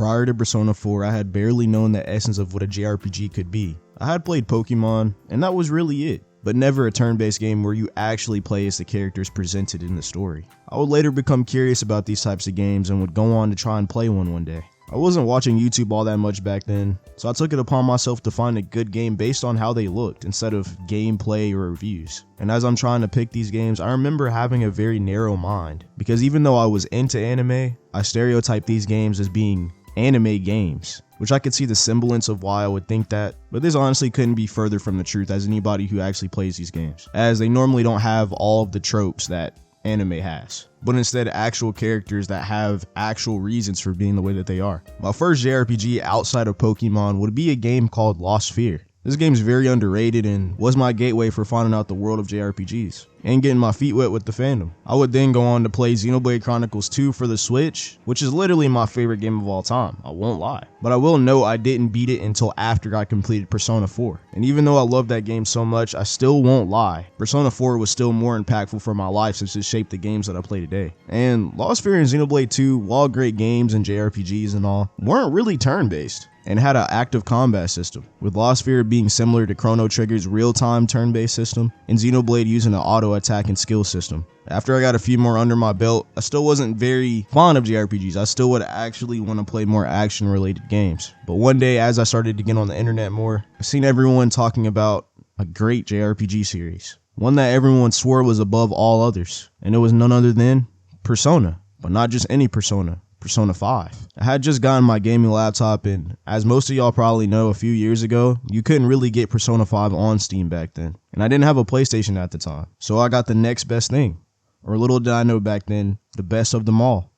Prior to Persona 4, I had barely known the essence of what a JRPG could be. I had played Pokemon, and that was really it, but never a turn-based game where you actually play as the characters presented in the story. I would later become curious about these types of games and would go on to try and play one day. I wasn't watching YouTube all that much back then, so I took it upon myself to find a good game based on how they looked instead of gameplay or reviews. And as I'm trying to pick these games, I remember having a very narrow mind, because even though I was into anime, I stereotyped these games as being anime games, which I could see the semblance of why I would think that, but this honestly couldn't be further from the truth as anybody who actually plays these games, as they normally don't have all of the tropes that anime has, but instead actual characters that have actual reasons for being the way that they are. My first JRPG outside of Pokemon would be a game called Lost Sphear. This game is very underrated and was my gateway for finding out the world of JRPGs and getting my feet wet with the fandom. I would then go on to play Xenoblade Chronicles 2 for the Switch, which is literally my favorite game of all time, I won't lie. But I will note I didn't beat it until after I completed Persona 4. And even though I love that game so much, I still won't lie, Persona 4 was still more impactful for my life since it shaped the games that I play today. And Lost Sphear and Xenoblade 2, while great games and JRPGs and all, weren't really turn-based and had an active combat system, with Lost Sphear being similar to Chrono Trigger's real-time turn-based system, and Xenoblade using an auto-attack and skill system. After I got a few more under my belt, I still wasn't very fond of JRPGs. I still would actually want to play more action-related games. But one day, as I started to get on the internet more, I seen everyone talking about a great JRPG series, one that everyone swore was above all others, and it was none other than Persona, but not just any Persona. Persona 5. I had just gotten my gaming laptop, and as most of y'all probably know, a few years ago, you couldn't really get Persona 5 on Steam back then. And I didn't have a PlayStation at the time, so I got the next best thing. Or little did I know back then, the best of them all.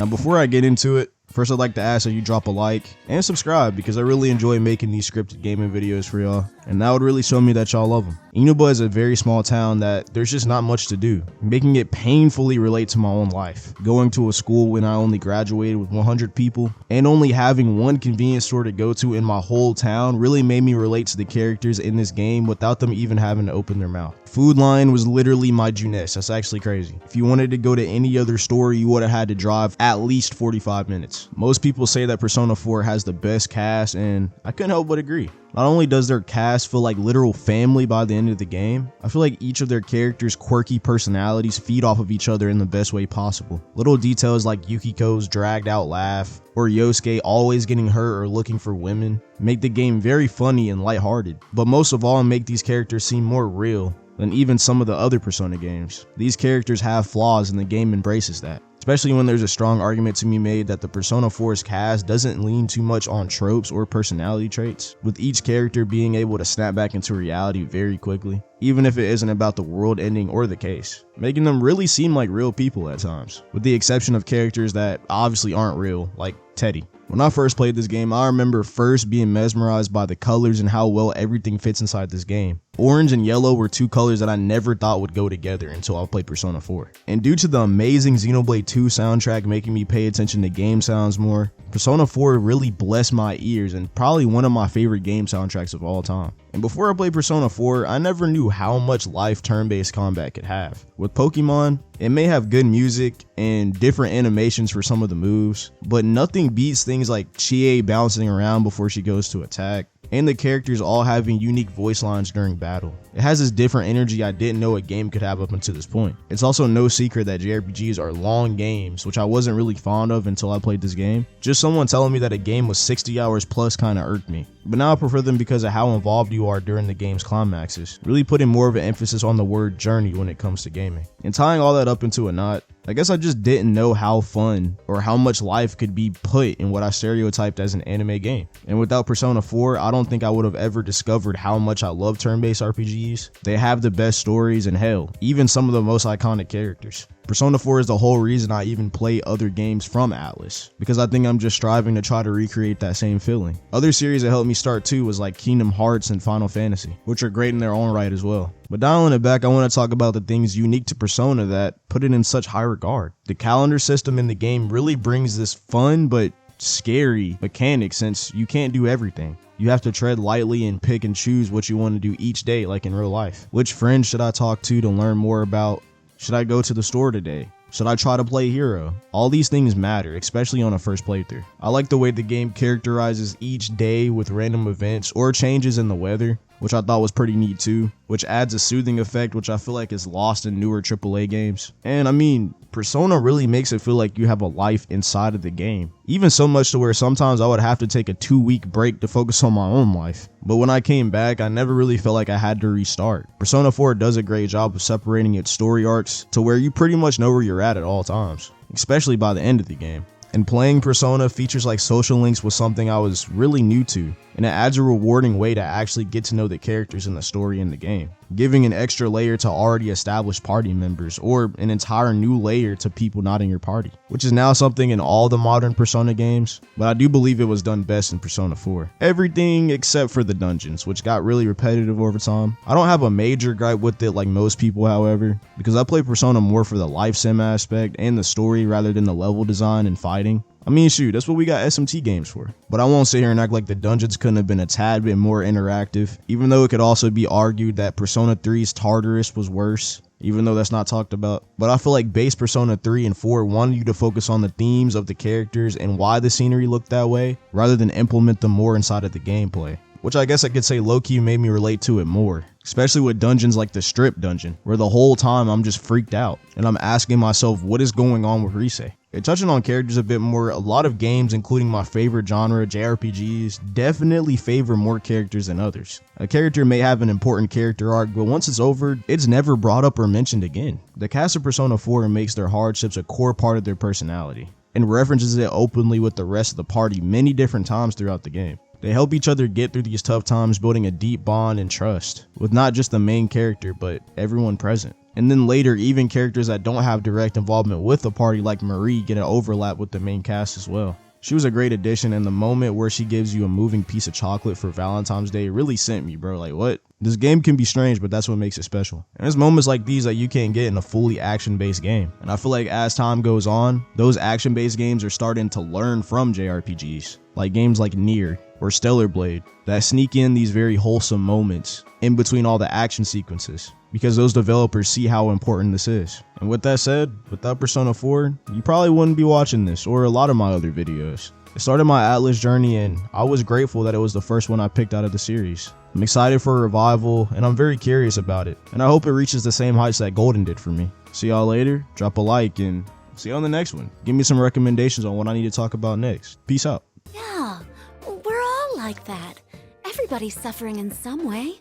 Now before I get into it, first I'd like to ask that you drop a like and subscribe, because I really enjoy making these scripted gaming videos for y'all, and that would really show me that y'all love them. Inuba is a very small town that there's just not much to do, making it painfully relate to my own life. Going to a school when I only graduated with 100 people, and only having one convenience store to go to in my whole town really made me relate to the characters in this game without them even having to open their mouth. Food Line was literally my jeunesse. That's actually crazy. If you wanted to go to any other store, you would have had to drive at least 45 minutes. Most people say that Persona 4 has the best cast, and I couldn't help but agree. Not only does their cast feel like literal family by the end of the game, I feel like each of their characters' quirky personalities feed off of each other in the best way possible. Little details like Yukiko's dragged out laugh, or Yosuke always getting hurt or looking for women, make the game very funny and lighthearted, but most of all make these characters seem more real than even some of the other Persona games. These characters have flaws and the game embraces that. Especially when there's a strong argument to be made that the Persona 4's cast doesn't lean too much on tropes or personality traits, with each character being able to snap back into reality very quickly, even if it isn't about the world ending or the case, making them really seem like real people at times, with the exception of characters that obviously aren't real, like Teddy. When I first played this game, I remember first being mesmerized by the colors and how well everything fits inside this game. Orange and yellow were two colors that I never thought would go together until I played Persona 4. And due to the amazing Xenoblade 2 soundtrack making me pay attention to game sounds more, Persona 4 really blessed my ears and probably one of my favorite game soundtracks of all time. And before I played Persona 4, I never knew how much life turn-based combat could have. With Pokemon, it may have good music and different animations for some of the moves, but nothing beats things like Chie bouncing around before she goes to attack, and the characters all having unique voice lines during battle. It has this different energy I didn't know a game could have up until this point. It's also no secret that JRPGs are long games, which I wasn't really fond of until I played this game. Just someone telling me that a game was 60 hours plus kinda irked me. But now I prefer them because of how involved you are during the game's climaxes, really putting more of an emphasis on the word journey when it comes to gaming. And tying all that up into a knot, I guess I just didn't know how fun or how much life could be put in what I stereotyped as an anime game. And without Persona 4, I don't think I would have ever discovered how much I love turn-based RPGs. They have the best stories, and hell, even some of the most iconic characters. Persona 4 is the whole reason I even play other games from Atlus, because I think I'm just striving to try to recreate that same feeling. Other series that helped me start too was like Kingdom Hearts and Final Fantasy, which are great in their own right as well. But dialing it back, I want to talk about the things unique to Persona that put it in such high regard. The calendar system in the game really brings this fun but scary mechanic, since you can't do everything. You have to tread lightly and pick and choose what you want to do each day, like in real life. Which friends should I talk to learn more about? Should I go to the store today? Should I try to play hero? All these things matter, especially on a first playthrough. I like the way the game characterizes each day with random events or changes in the weather, which I thought was pretty neat too, which adds a soothing effect which I feel like is lost in newer AAA games. And I mean, Persona really makes it feel like you have a life inside of the game. Even so much to where sometimes I would have to take a 2-week break to focus on my own life. But when I came back, I never really felt like I had to restart. Persona 4 does a great job of separating its story arcs to where you pretty much know where you're at all times, especially by the end of the game. And playing Persona, features like social links was something I was really new to, and it adds a rewarding way to actually get to know the characters in the story in the game, giving an extra layer to already established party members, or an entire new layer to people not in your party, which is now something in all the modern Persona games, but I do believe it was done best in Persona 4. Everything except for the dungeons, which got really repetitive over time. I don't have a major gripe with it like most people, however, because I play Persona more for the life sim aspect and the story rather than the level design and fighting. I mean, shoot, that's what we got SMT games for. But I won't sit here and act like the dungeons couldn't have been a tad bit more interactive, even though it could also be argued that Persona 3's Tartarus was worse, even though that's not talked about. But I feel like base Persona 3 and 4 wanted you to focus on the themes of the characters and why the scenery looked that way, rather than implement them more inside of the gameplay. Which I guess I could say low-key made me relate to it more, especially with dungeons like the Strip dungeon, where the whole time I'm just freaked out, and I'm asking myself what is going on with Rise. And touching on characters a bit more, a lot of games, including my favorite genre, JRPGs, definitely favor more characters than others. A character may have an important character arc, but once it's over, it's never brought up or mentioned again. The cast of Persona 4 makes their hardships a core part of their personality, and references it openly with the rest of the party many different times throughout the game. They help each other get through these tough times, building a deep bond and trust with not just the main character, but everyone present. And then later, even characters that don't have direct involvement with the party like Marie get an overlap with the main cast as well. She was a great addition, and the moment where she gives you a moving piece of chocolate for Valentine's Day really sent me, bro. Like, what? This game can be strange, but that's what makes it special. And there's moments like these that you can't get in a fully action-based game. And I feel like as time goes on, those action-based games are starting to learn from JRPGs, like games like Nier or Stellar Blade, that sneak in these very wholesome moments in between all the action sequences, because those developers see how important this is. And with that said, without Persona 4, you probably wouldn't be watching this or a lot of my other videos. It started my Atlas journey, and I was grateful that it was the first one I picked out of the series. I'm excited for a revival, and I'm very curious about it, and I hope it reaches the same heights that Golden did for me. See y'all later, drop a like, and see you on the next one. Give me some recommendations on what I need to talk about next. Peace out. Yeah, we're all like that. Everybody's suffering in some way.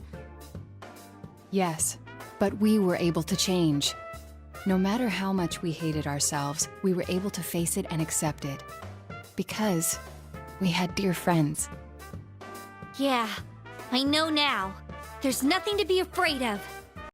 Yes, but we were able to change. No matter how much we hated ourselves, we were able to face it and accept it. Because we had dear friends. Yeah, I know now. There's nothing to be afraid of.